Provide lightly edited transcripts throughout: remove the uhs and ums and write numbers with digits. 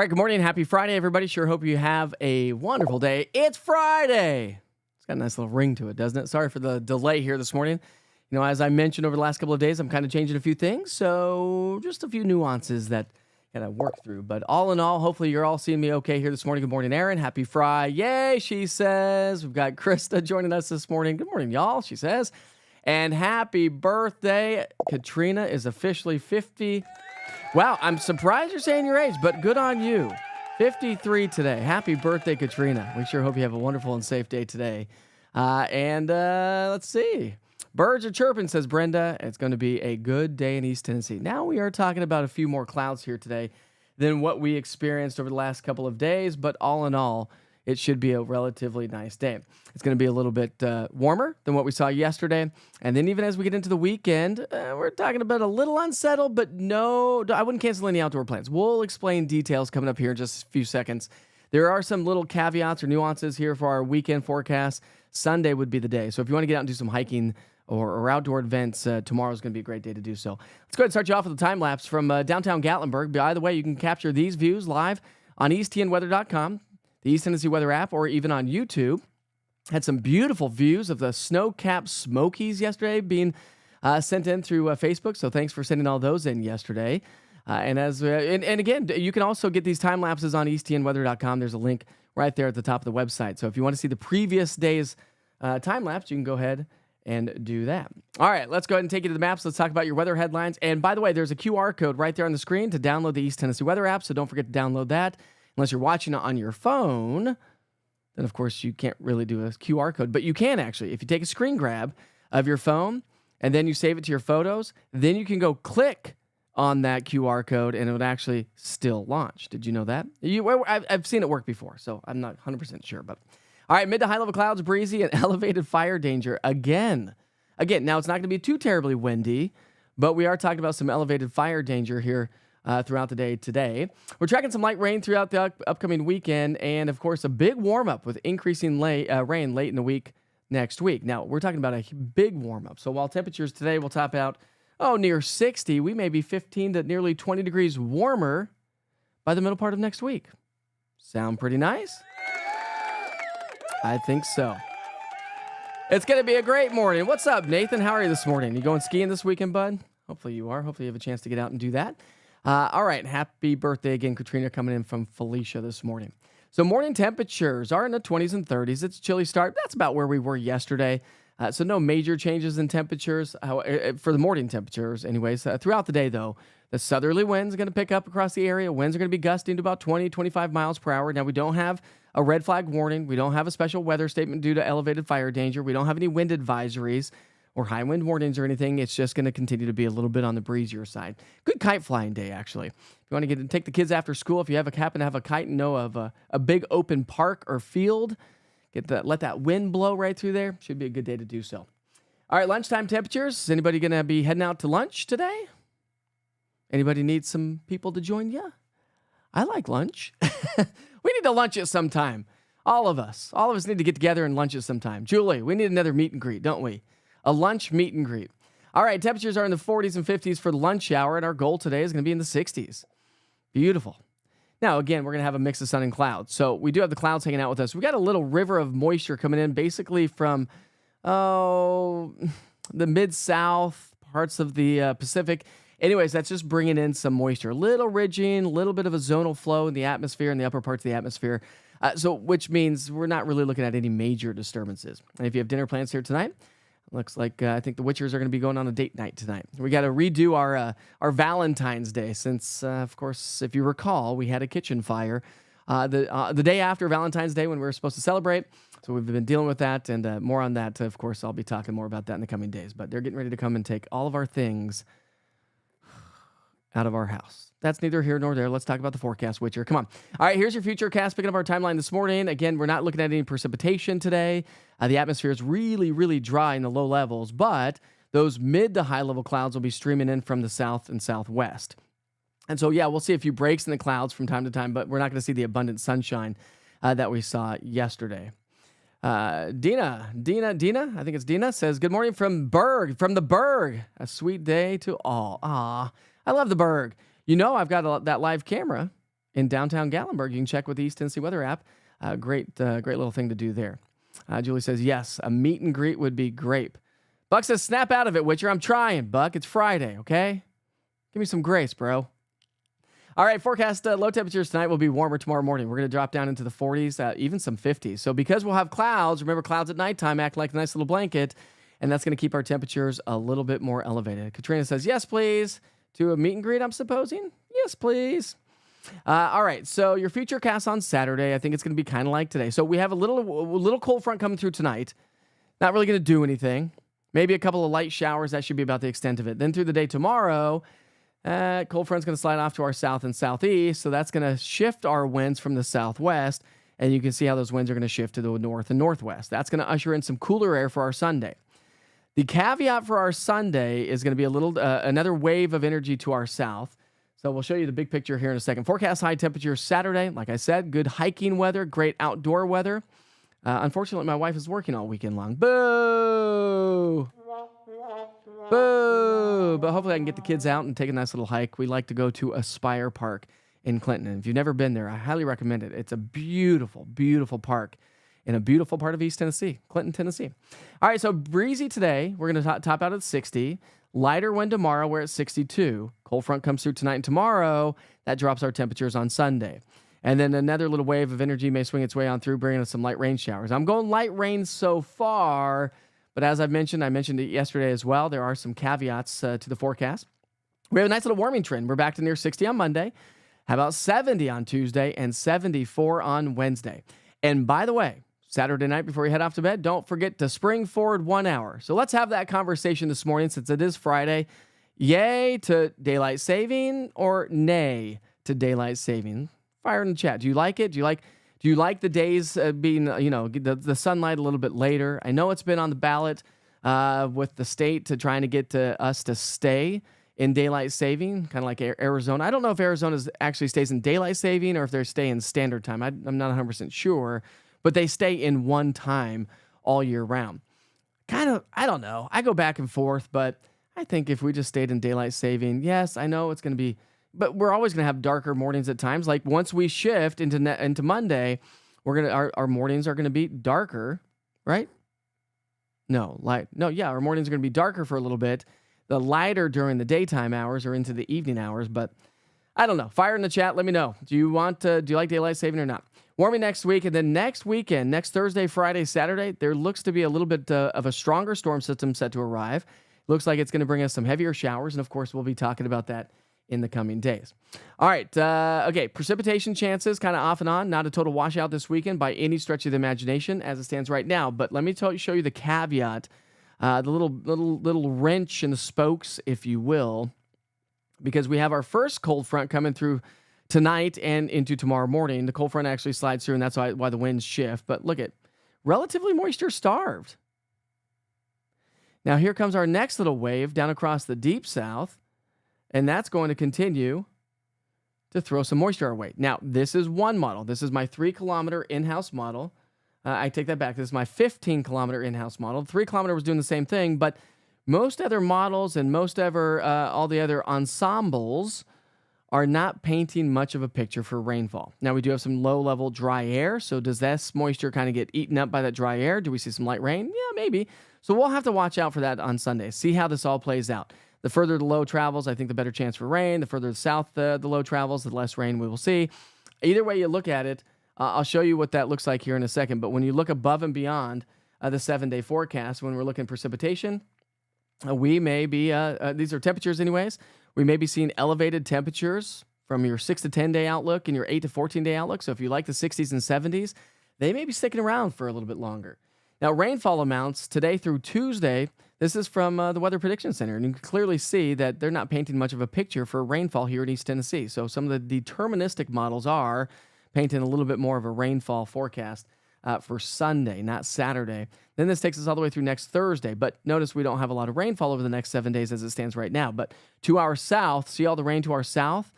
All right, good morning and happy Friday, everybody. Sure hope you have a wonderful day. It's Friday. It's got a nice little ring to it, doesn't it? Sorry for the delay here this morning. You know, as I mentioned over the last couple of days, I'm kind of changing a few things, so just a few nuances that gotta work through. But all in all, hopefully you're all seeing me okay here this morning. Good morning, Erin. Happy Friday. Yay, she says. We've got Krista joining us this morning. Good morning, y'all, she says. And happy birthday. Katrina is officially 50. Wow, I'm surprised you're saying your age, but good on you. 53 today. Happy birthday, Katrina. We sure hope you have a wonderful and safe day today. Let's see. Birds are chirping, says Brenda. It's going to be a good day in East Tennessee. Now we are talking about a few more clouds here today than what we experienced over the last couple of days, but all in all, it should be a relatively nice day. It's going to be a little bit warmer than what we saw yesterday. And then even as we get into the weekend, we're talking about a little unsettled, but no, I wouldn't cancel any outdoor plans. We'll explain details coming up here in just a few seconds. There are some little caveats or nuances here for our weekend forecast. Sunday would be the day. So if you want to get out and do some hiking or outdoor events, tomorrow is going to be a great day to do so. Let's go ahead and start you off with a time lapse from downtown Gatlinburg. By the way, you can capture these views live on easttnweather.com, the East Tennessee Weather app, or even on YouTube. Had some beautiful views of the snow-capped Smokies yesterday being sent in through Facebook, so thanks for sending all those in yesterday. And again, you can also get these time lapses on easttnweather.com. There's a link right there at the top of the website. So if you want to see the previous day's time lapse, you can go ahead and do that. All right, let's go ahead and take you to the maps. Let's talk about your weather headlines. And by the way, there's a QR code right there on the screen to download the East Tennessee Weather app, so don't forget to download that. Unless you're watching it on your phone, then of course you can't really do a QR code, but you can actually. If you take a screen grab of your phone and then you save it to your photos, then you can go click on that QR code and it would actually still launch. Did you know that? I've seen it work before, so I'm not 100% sure. But all right, mid to high level clouds, breezy, and elevated fire danger again. Now it's not going to be too terribly windy, but we are talking about some elevated fire danger here throughout the day today. We're tracking some light rain throughout the upcoming weekend, and of course, a big warm-up with increasing rain late in the week next week. Now, we're talking about a big warm-up. So while temperatures today will top out, near 60, we may be 15 to nearly 20 degrees warmer by the middle part of next week. Sound pretty nice? I think so. It's going to be a great morning. What's up, Nathan? How are you this morning? You going skiing this weekend, bud? Hopefully you are. Hopefully you have a chance to get out and do that. All right, happy birthday again, Katrina, coming in from Felicia this morning. So morning temperatures are in the 20s and 30s. It's a chilly start. That's about where we were yesterday. So no major changes in temperatures for the morning temperatures anyways. Throughout the day, though, the southerly winds are going to pick up across the area. Winds are going to be gusting to about 20, 25 miles per hour. Now, we don't have a red flag warning. We don't have a special weather statement due to elevated fire danger. We don't have any wind advisories or high wind warnings or anything. It's just going to continue to be a little bit on the breezier side. Good kite flying day, actually. If you want to take the kids after school, if you happen to have a kite and know of a big open park or field, let that wind blow right through there. Should be a good day to do so. All right, lunchtime temperatures. Is anybody going to be heading out to lunch today? Anybody need some people to join you? I like lunch. We need to lunch it sometime. All of us need to get together and lunch it sometime. Julie, we need another meet and greet, don't we? A lunch meet and greet. All right, temperatures are in the 40s and 50s for the lunch hour, and our goal today is going to be in the 60s. Beautiful. Now, again, we're going to have a mix of sun and clouds. So we do have the clouds hanging out with us. We got a little river of moisture coming in basically from, the mid-south, parts of the Pacific. Anyways, that's just bringing in some moisture. A little ridging, a little bit of a zonal flow in the atmosphere, in the upper parts of the atmosphere. Which means we're not really looking at any major disturbances. And if you have dinner plans here tonight, looks like I think the Witchers are going to be going on a date night tonight. We got to redo our Valentine's Day since, of course, if you recall, we had a kitchen fire the day after Valentine's Day when we were supposed to celebrate. So we've been dealing with that, and more on that. Of course, I'll be talking more about that in the coming days. But they're getting ready to come and take all of our things out of our house. That's neither here nor there. Let's talk about the forecast, Witcher. Come on. All right, here's your futurecast. Picking up our timeline this morning. Again, we're not looking at any precipitation today. The atmosphere is really, really dry in the low levels, but those mid to high level clouds will be streaming in from the south and southwest. And so, yeah, we'll see a few breaks in the clouds from time to time, but we're not going to see the abundant sunshine that we saw yesterday. Dina, I think it's Dina, says, good morning from the Berg. A sweet day to all. I love the Berg. You know, I've got that live camera in downtown Gatlinburg. You can check with the East Tennessee Weather app. Great little thing to do there. Julie says, yes, a meet and greet would be great. Buck says, snap out of it, Witcher. I'm trying, Buck. It's Friday, okay? Give me some grace, bro. All right, forecast low temperatures tonight will be warmer tomorrow morning. We're going to drop down into the 40s, even some 50s. So because we'll have clouds, remember clouds at nighttime act like a nice little blanket, and that's going to keep our temperatures a little bit more elevated. Katrina says, yes, please. To a meet and greet, I'm supposing? Yes, please. All right, so your future cast on Saturday, I think it's going to be kind of like today. So we have a little cold front coming through tonight. Not really going to do anything. Maybe a couple of light showers. That should be about the extent of it. Then through the day tomorrow, cold front's going to slide off to our south and southeast, so that's going to shift our winds from the southwest, and you can see how those winds are going to shift to the north and northwest. That's going to usher in some cooler air for our Sunday. The caveat for our Sunday is going to be another wave of energy to our south. So we'll show you the big picture here in a second. Forecast high temperatures Saturday. Like I said, good hiking weather, great outdoor weather. Unfortunately, my wife is working all weekend long. Boo! Boo! But hopefully I can get the kids out and take a nice little hike. We like to go to Aspire Park in Clinton. And if you've never been there, I highly recommend it. It's a beautiful, beautiful park in a beautiful part of East Tennessee, Clinton, Tennessee. All right, so breezy today. We're going to top out at 60. Lighter wind tomorrow. We're at 62. Cold front comes through tonight and tomorrow. That drops our temperatures on Sunday. And then another little wave of energy may swing its way on through, bringing us some light rain showers. I'm going light rain so far, but as I mentioned it yesterday as well, there are some caveats to the forecast. We have a nice little warming trend. We're back to near 60 on Monday. How about 70 on Tuesday and 74 on Wednesday? And by the way, Saturday night before you head off to bed, don't forget to spring forward 1 hour. So let's have that conversation this morning since it is Friday. Yay to daylight saving or nay to daylight saving? Fire in the chat. Do you like it? Do you like the days being, the sunlight a little bit later? I know it's been on the ballot with the state trying to get us to stay in daylight saving, kind of like Arizona. I don't know if Arizona actually stays in daylight saving or if they're staying standard time. I'm not 100% sure, but they stay in one time all year round. I don't know. I go back and forth, but I think if we just stayed in daylight saving, yes, I know it's going to be, but we're always going to have darker mornings at times. Like once we shift into Monday, our mornings are going to be darker, right? Our mornings are going to be darker for a little bit. The lighter during the daytime hours or into the evening hours, but I don't know. Fire in the chat. Let me know. Do you like daylight saving or not? Warming next week, and then next weekend, next Thursday, Friday, Saturday, there looks to be a little bit of a stronger storm system set to arrive. Looks like it's going to bring us some heavier showers, and of course, we'll be talking about that in the coming days. All right. Okay. Precipitation chances kind of off and on. Not a total washout this weekend by any stretch of the imagination as it stands right now. But let me show you the caveat, the little wrench in the spokes, if you will, because we have our first cold front coming through tonight and into tomorrow morning. The cold front actually slides through, and that's why the winds shift. But look at relatively moisture starved. Now here comes our next little wave down across the deep south. And that's going to continue to throw some moisture our way. Now, this is one model. This is my 3-kilometer in-house model. I take that back. This is my 15-kilometer in-house model. 3-kilometer was doing the same thing, but most other models and all the other ensembles are not painting much of a picture for rainfall. Now, we do have some low-level dry air, so does this moisture kind of get eaten up by that dry air? Do we see some light rain? Yeah, maybe. So we'll have to watch out for that on Sunday, see how this all plays out. The further the low travels, I think the better chance for rain. The further south the low travels, the less rain we will see. Either way you look at it, I'll show you what that looks like here in a second. But when you look above and beyond the 7-day forecast, when we're looking at precipitation, we may be, these are temperatures anyways, we may be seeing elevated temperatures from your 6 to 10-day outlook and your 8 to 14-day outlook. So if you like the 60s and 70s, they may be sticking around for a little bit longer. Now, rainfall amounts today through Tuesday, this is from the Weather Prediction Center, and you can clearly see that they're not painting much of a picture for rainfall here in East Tennessee. So some of the deterministic models are painting a little bit more of a rainfall forecast for Sunday, not Saturday. Then this takes us all the way through next Thursday, but notice we don't have a lot of rainfall over the next 7 days as it stands right now. But to our south, see all the rain to our south?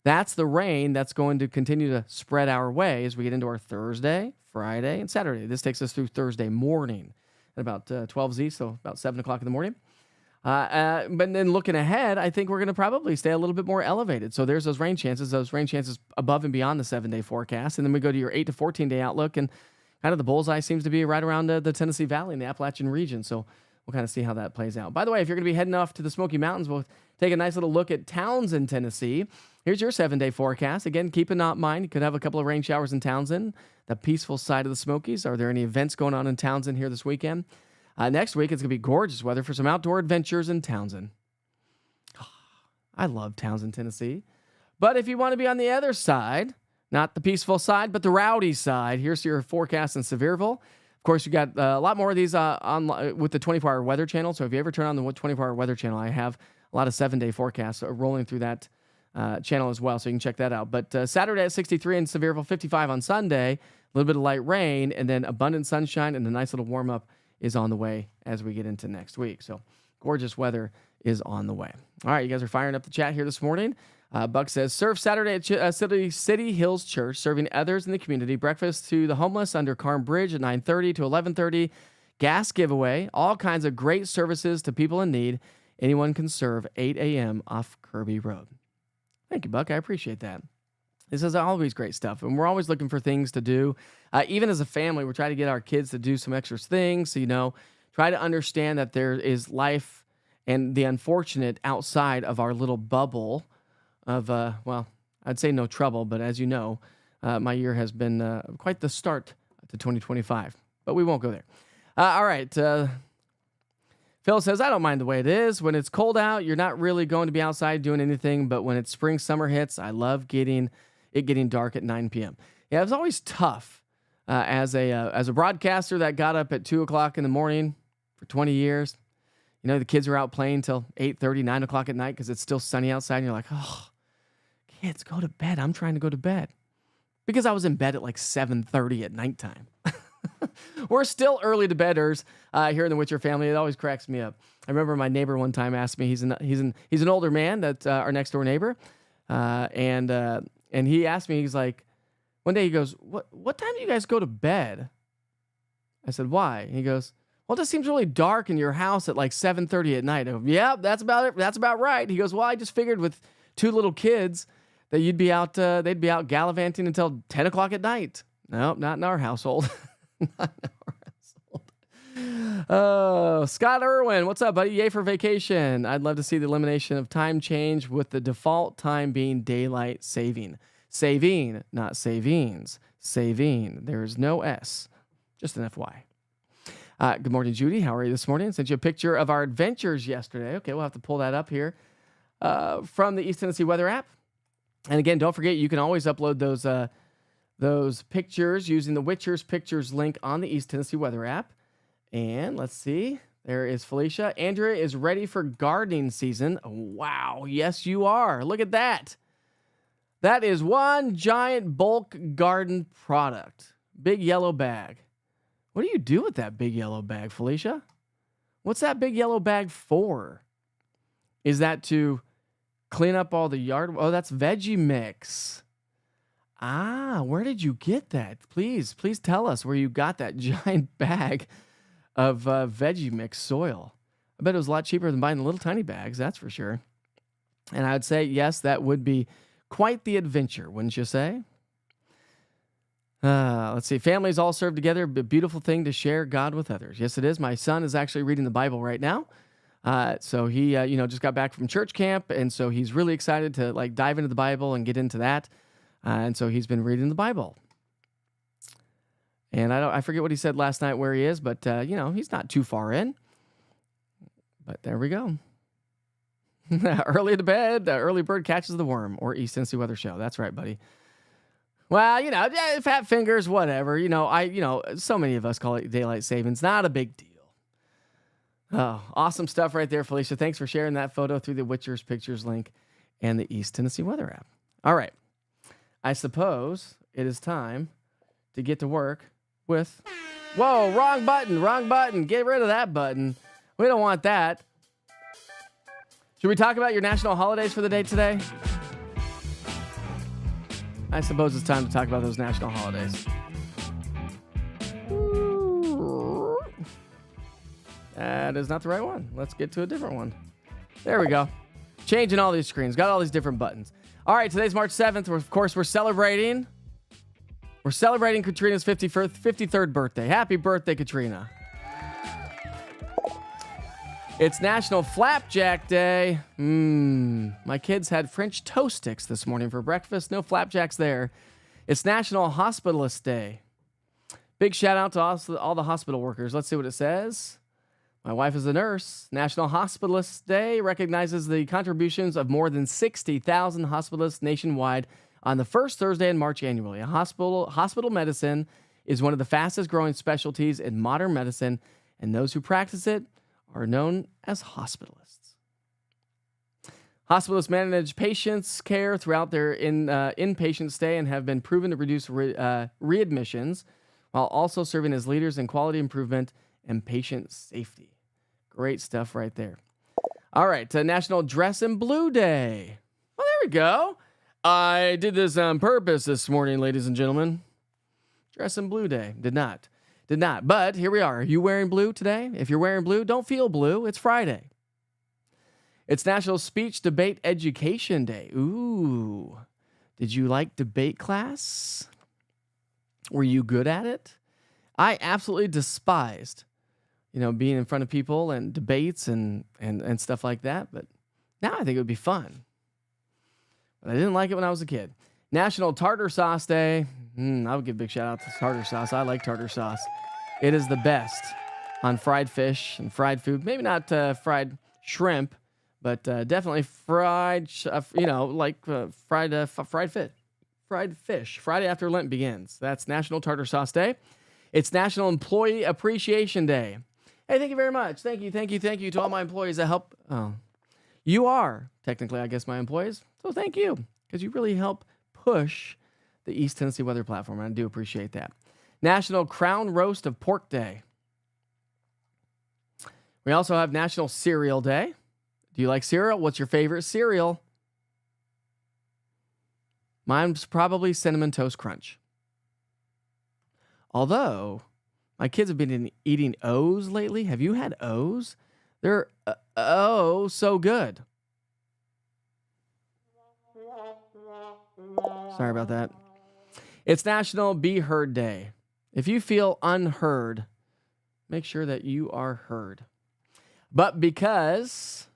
That's the rain that's going to continue to spread our way as we get into our Thursday, Friday, and Saturday. This takes us through Thursday morning at about 12 Z, so about 7 o'clock in the morning. But then looking ahead, I think we're going to probably stay a little bit more elevated. So there's those rain chances above and beyond the 7-day forecast. And then we go to your 8 to 14-day outlook, and kind of the bullseye seems to be right around the Tennessee Valley and the Appalachian region. So we'll kind of see how that plays out. By the way, if you're going to be heading off to the Smoky Mountains, we'll take a nice little look at Townsend, Tennessee. Here's your 7-day forecast. Again, keep in mind, you could have a couple of rain showers in Townsend, the peaceful side of the Smokies. Are there any events going on in Townsend here this weekend? Next week, it's going to be gorgeous weather for some outdoor adventures in Townsend. I love Townsend, Tennessee. But if you want to be on the other side, not the peaceful side, but the rowdy side, here's your forecast in Sevierville. Of course, you got a lot more of these on with the 24-hour weather channel. So if you ever turn on the 24-hour weather channel, I have a lot of 7-day forecasts rolling through that channel as well, so you can check that out. But Saturday at 63 in Sevierville, 55 on Sunday, a little bit of light rain, and then abundant sunshine, and a nice little warm-up is on the way as we get into next week. So gorgeous weather is on the way. All right, you guys are firing up the chat here this morning. Buck says, serve Saturday at City Hills Church, serving others in the community. Breakfast to the homeless under Carm Bridge at 9:30 to 11:30. Gas giveaway. All kinds of great services to people in need. Anyone can serve. 8 a.m. off Kirby Road. Thank you, Buck. I appreciate that. This is always great stuff, and we're always looking for things to do. Even as a family, we're trying to get our kids to do some extra things. So, try to understand that there is life and the unfortunate outside of our little bubble of, I'd say no trouble, but as you know, my year has been quite the start to 2025, but we won't go there. All right. Phil says, I don't mind the way it is. When it's cold out, you're not really going to be outside doing anything, but when it's spring, summer hits, I love getting dark at 9 p.m. Yeah, it was always tough as a broadcaster that got up at 2 o'clock in the morning for 20 years. The kids were out playing till 8:30, 9 o'clock at night because it's still sunny outside. And you're like, oh, kids, go to bed. I'm trying to go to bed. Because I was in bed at like 7:30 at nighttime. We're still early to bedders here in the Witcher family. It always cracks me up. I remember my neighbor one time asked me, he's an older man, that's our next door neighbor. And he asked me, he's like, one day he goes, what time do you guys go to bed? I said, why? And he goes, well, it just seems really dark in your house at like 7:30 at night. I go, yeah, that's about it. That's about right. He goes, well, I just figured with 2 little kids that you'd be out, they'd be out gallivanting until 10 o'clock at night. No, not in our household. Not in our household. Oh, Scott Irwin, what's up, buddy? Yay for vacation. I'd love to see the elimination of time change with the default time being daylight saving. Saving, not savings. Saving. There's no S. Just an FY. Good morning, Judy. How are you this morning? Sent you a picture of our adventures yesterday. Okay, we'll have to pull that up here from the East Tennessee Weather app. And again, don't forget, you can always upload those pictures using the Witcher's Pictures link on the East Tennessee Weather app. And let's see. There is Felicia. Andrea is ready for gardening season. Wow. Yes, you are. Look at that. That is one giant bulk garden product. Big yellow bag. What do you do with that big yellow bag, Felicia? What's that big yellow bag for? Is that to clean up all the yard? Oh, that's veggie mix. Ah, where did you get that? Please tell us where you got that giant bag of veggie mix soil. I bet it was a lot cheaper than buying the little tiny bags, that's for sure. And I'd say, yes, that would be quite the adventure, wouldn't you say? Let's see. Families all serve together. A beautiful thing to share God with others. Yes, it is. My son is actually reading the Bible right now. So he, just got back from church camp. And so he's really excited to dive into the Bible and get into that. And so he's been reading the Bible. And I forget what he said last night where he is, but he's not too far in. But there we go. Early to bed, the early bird catches the worm, or East Tennessee Weather Show. That's right, buddy. Well, fat fingers, whatever. So many of us call it daylight savings. Not a big deal. Oh, awesome stuff right there, Felicia. Thanks for sharing that photo through the Witcher's Pictures link and the East Tennessee Weather app. All right. I suppose it is time to get to work with... Whoa, wrong button. Get rid of that button. We don't want that. Should we talk about your national holidays for the day today? I suppose it's time to talk about those national holidays. That is not the right one. Let's get to a different one. There we go. Changing all these screens. Got all these different buttons. All right, today's March 7th. Of course, we're celebrating Katrina's 53rd birthday. Happy birthday, Katrina. It's National Flapjack Day. My kids had French toast sticks this morning for breakfast. No flapjacks there. It's National Hospitalist Day. Big shout out to all the hospital workers. Let's see what it says. My wife is a nurse. National Hospitalist Day recognizes the contributions of more than 60,000 hospitalists nationwide on the first Thursday in March annually. Hospital medicine is one of the fastest growing specialties in modern medicine, and those who practice it are known as hospitalists. Hospitalists manage patients' care throughout their inpatient stay and have been proven to reduce readmissions while also serving as leaders in quality improvement and patient safety. Great stuff right there. All right, National Dress in Blue Day. Well, there we go. I did this on purpose this morning, ladies and gentlemen. Dress in Blue Day. Did not. But here we are. Are you wearing blue today? If you're wearing blue, don't feel blue. It's Friday. It's National Speech Debate Education Day. Ooh. Did you like debate class? Were you good at it? I absolutely despised, being in front of people and debates and stuff like that. But now I think it would be fun. But I didn't like it when I was a kid. National Tartar Sauce Day. I would give a big shout out to tartar sauce. I like tartar sauce. It is the best on fried fish and fried food. Maybe not fried shrimp, but definitely fried, fried fish. Friday after Lent begins. That's National Tartar Sauce Day. It's National Employee Appreciation Day. Hey, thank you very much. Thank you to all my employees that help. Oh, you are technically, I guess, my employees. So thank you, because you really help push the East Tennessee Weather Platform. I do appreciate that. National Crown Roast of Pork Day. We also have National Cereal Day. Do you like cereal? What's your favorite cereal? Mine's probably Cinnamon Toast Crunch. Although, my kids have been eating O's lately. Have you had O's? They're so good. Sorry about that. It's National Be Heard Day. If you feel unheard, make sure that you are heard. But because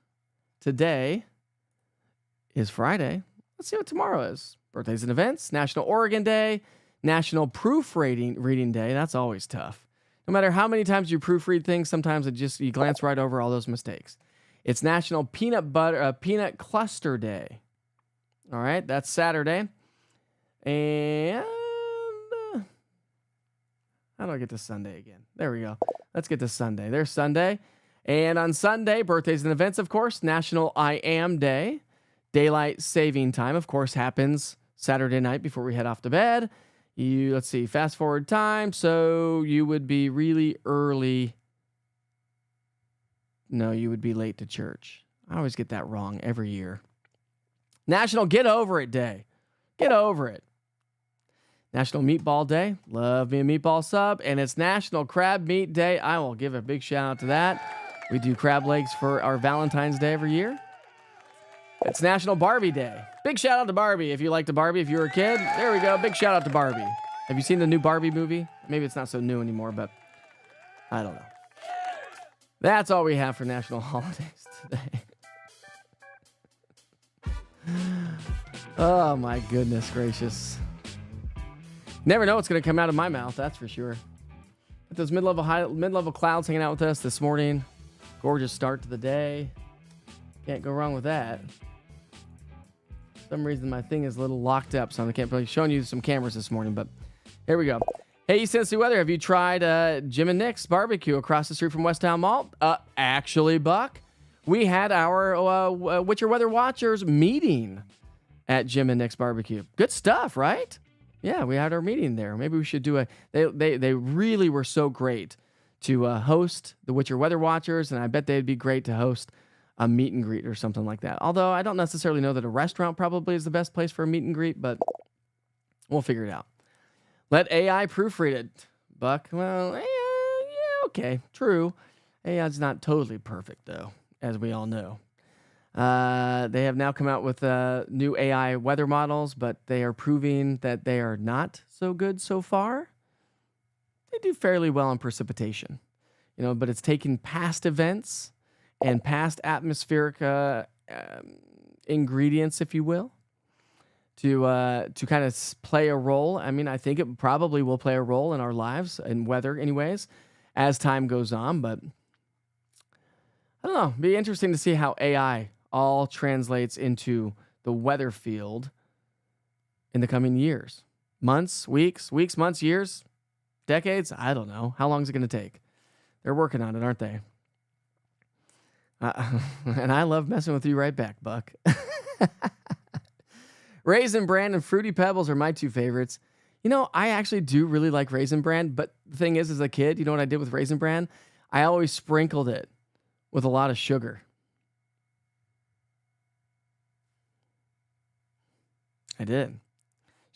today is Friday, let's see what tomorrow is. Birthdays and events, National Oregon Day, National Proofreading Day. That's always tough. No matter how many times you proofread things, sometimes you glance right over all those mistakes. It's National Peanut Cluster Day. All right, that's Saturday. And how do I get to Sunday again? There we go. Let's get to Sunday. There's Sunday. And on Sunday, birthdays and events, of course, National I Am Day. Daylight saving time, of course, happens Saturday night before we head off to bed. Let's see, fast forward time. So you would be really early. No, you would be late to church. I always get that wrong every year. National Get Over It Day. Get over it. National Meatball Day. Love me a meatball sub. And it's National Crab Meat Day. I will give a big shout out to that. We do crab legs for our Valentine's Day every year. It's National Barbie Day. Big shout out to Barbie. If you liked the Barbie, if you were a kid, there we go. Big shout out to Barbie. Have you seen the new Barbie movie? Maybe it's not so new anymore, but I don't know. That's all we have for national holidays today. Oh my goodness gracious. Never know what's going to come out of my mouth, that's for sure. But those mid-level clouds hanging out with us this morning. Gorgeous start to the day. Can't go wrong with that. For some reason, my thing is a little locked up, so I can't really showing you some cameras this morning, but here we go. Hey, East Tennessee Weather, have you tried Jim and Nick's barbecue across the street from Westtown Mall? Actually, Buck, we had our What's Your Weather Watchers meeting at Jim and Nick's barbecue. Good stuff, right? Yeah, we had our meeting there. Maybe we should do they really were so great to host the What's Your Weather Watchers, and I bet they'd be great to host a meet and greet or something like that. Although I don't necessarily know that a restaurant probably is the best place for a meet and greet, but we'll figure it out. Let AI proofread it, Buck. Well, yeah, okay, true. AI's not totally perfect, though, as we all know. They have now come out with new AI weather models, but they are proving that they are not so good so far. They do fairly well on precipitation, but it's taking past events and past atmospheric ingredients, if you will, to kind of play a role. I mean, I think it probably will play a role in our lives and weather anyways as time goes on, but I don't know. It'd be interesting to see how AI all translates into the weather field in the coming years. Months, weeks, months, years, decades. I don't know. How long is it going to take? They're working on it, aren't they? And I love messing with you right back, Buck. Raisin Bran and Fruity Pebbles are my two favorites. I actually do really like Raisin Bran, but the thing is, as a kid, you know what I did with Raisin Bran? I always sprinkled it with a lot of sugar. I did.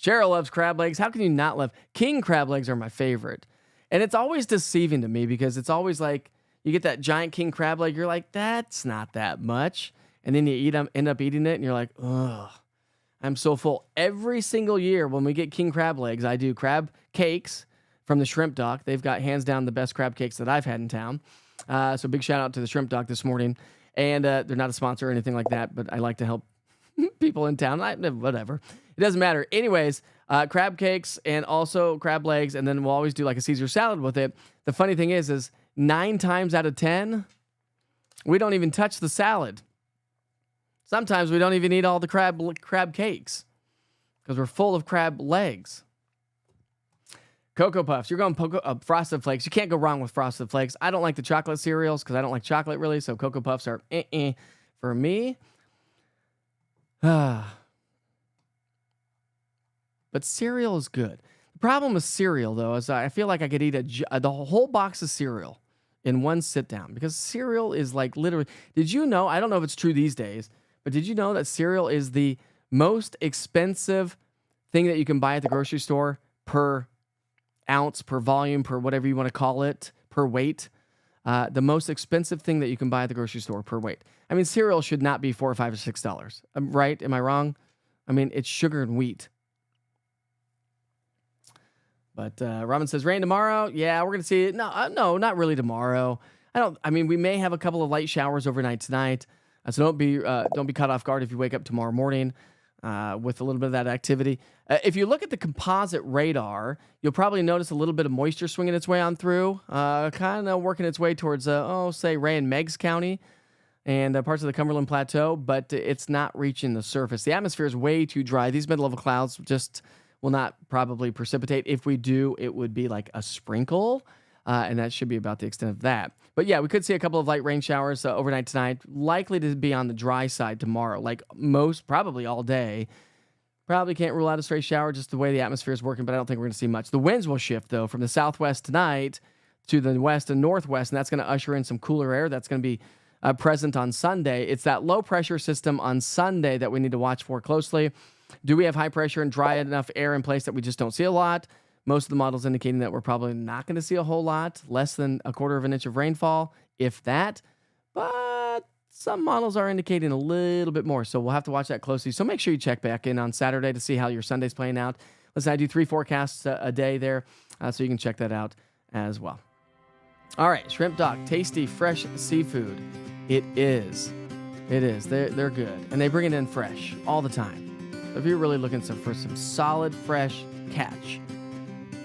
Cheryl loves crab legs. How can you not love? King crab legs are my favorite. And it's always deceiving to me because it's always like you get that giant king crab leg. You're like, that's not that much. And then you end up eating it and you're like, ugh, I'm so full. Every single year when we get king crab legs, I do crab cakes from the Shrimp Dock. They've got hands down the best crab cakes that I've had in town. So big shout out to the Shrimp Dock this morning. And they're not a sponsor or anything like that, but I like to help people in town. Whatever. It doesn't matter. Anyways, crab cakes and also crab legs, and then we'll always do like a Caesar salad with it. The funny thing is 9 times out of 10, we don't even touch the salad. Sometimes we don't even eat all the crab cakes because we're full of crab legs. Cocoa Puffs. You're going Frosted Flakes. You can't go wrong with Frosted Flakes. I don't like the chocolate cereals because I don't like chocolate really, so Cocoa Puffs are for me. But cereal is good. The problem with cereal, though, is I feel like I could eat the whole box of cereal in one sit down because cereal is like literally. Did you know? I don't know if it's true these days, but did you know that cereal is the most expensive thing that you can buy at the grocery store per ounce, per volume, per whatever you want to call it, per weight? The most expensive thing that you can buy at the grocery store per weight. I mean, cereal should not be $4 or $5 or $6. Right? Am I wrong? I mean, it's sugar and wheat. But Robin says, rain tomorrow? Yeah, we're going to see it. No, not really tomorrow. We may have a couple of light showers overnight tonight. So don't be caught off guard if you wake up tomorrow morning with a little bit of that activity. If you look at the composite radar, you'll probably notice a little bit of moisture swinging its way on through, kind of working its way towards, say, Ray and Meigs County and parts of the Cumberland Plateau, but it's not reaching the surface. The atmosphere is way too dry. These mid-level clouds just will not probably precipitate. If we do, it would be like a sprinkle, and that should be about the extent of that. But yeah, we could see a couple of light rain showers overnight tonight, likely to be on the dry side tomorrow, like probably all day. Probably can't rule out a stray shower just the way the atmosphere is working, but I don't think we're going to see much. The winds will shift, though, from the southwest tonight to the west and northwest, and that's going to usher in some cooler air. That's going to be present on Sunday. It's that low-pressure system on Sunday that we need to watch for closely. Do we have high pressure and dry enough air in place that we just don't see a lot? Most of the models indicating that we're probably not going to see a whole lot, less than 1/4 of an inch of rainfall, if that. But some models are indicating a little bit more, so we'll have to watch that closely. So make sure you check back in on Saturday to see how your Sunday's playing out. Listen, I do 3 forecasts a day there, so you can check that out as well. All right, Shrimp Dock, tasty, fresh seafood. It is. They're good, and they bring it in fresh all the time. So if you're really looking for some solid, fresh catch,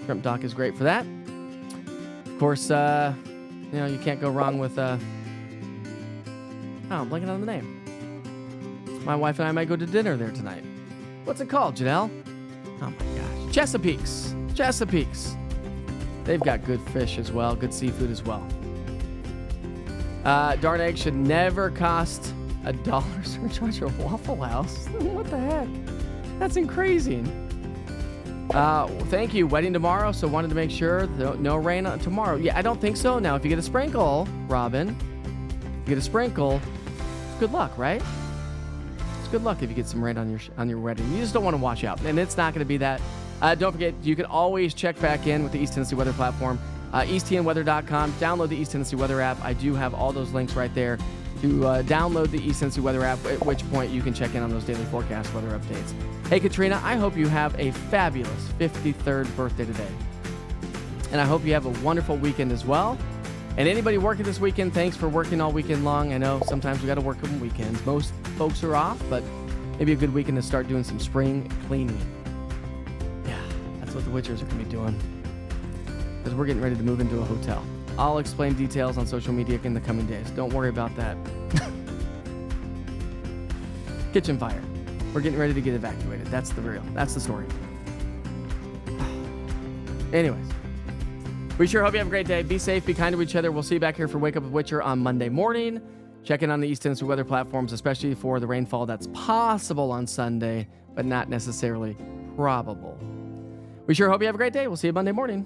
Shrimp Dock is great for that. Of course, you can't go wrong with, I'm blanking on the name. My wife and I might go to dinner there tonight. What's it called, Janelle? Oh my gosh. Chesapeake's. They've got good fish as well, good seafood as well. Darn eggs should never cost $1 surcharge at Waffle House. What the heck? That's crazy. Thank you. Wedding tomorrow, so wanted to make sure no rain tomorrow. Yeah, I don't think so. Now, if you get a sprinkle, Robin, it's good luck, right? It's good luck if you get some rain on your wedding. You just don't want to wash out, and it's not going to be that. Don't forget, you can always check back in with the East Tennessee Weather Platform EastTNWeather.com. Download the East Tennessee Weather app. I do have all those links right there to download the East Tennessee Weather app, at which point you can check in on those daily forecast weather updates. Hey, Katrina, I hope you have a fabulous 53rd birthday today. And I hope you have a wonderful weekend as well. And anybody working this weekend, thanks for working all weekend long. I know sometimes we got to work on weekends. Most folks are off, but maybe a good weekend to start doing some spring cleaning. Yeah, that's what the Witchers are going to be doing, because we're getting ready to move into a hotel. I'll explain details on social media in the coming days. Don't worry about that. Kitchen fire. We're getting ready to get evacuated. That's the story. Anyways, we sure hope you have a great day. Be safe, be kind to each other. We'll see you back here for Wake Up with Witcher on Monday morning. Check in on the East Tennessee weather platforms, especially for the rainfall that's possible on Sunday, but not necessarily probable. We sure hope you have a great day. We'll see you Monday morning.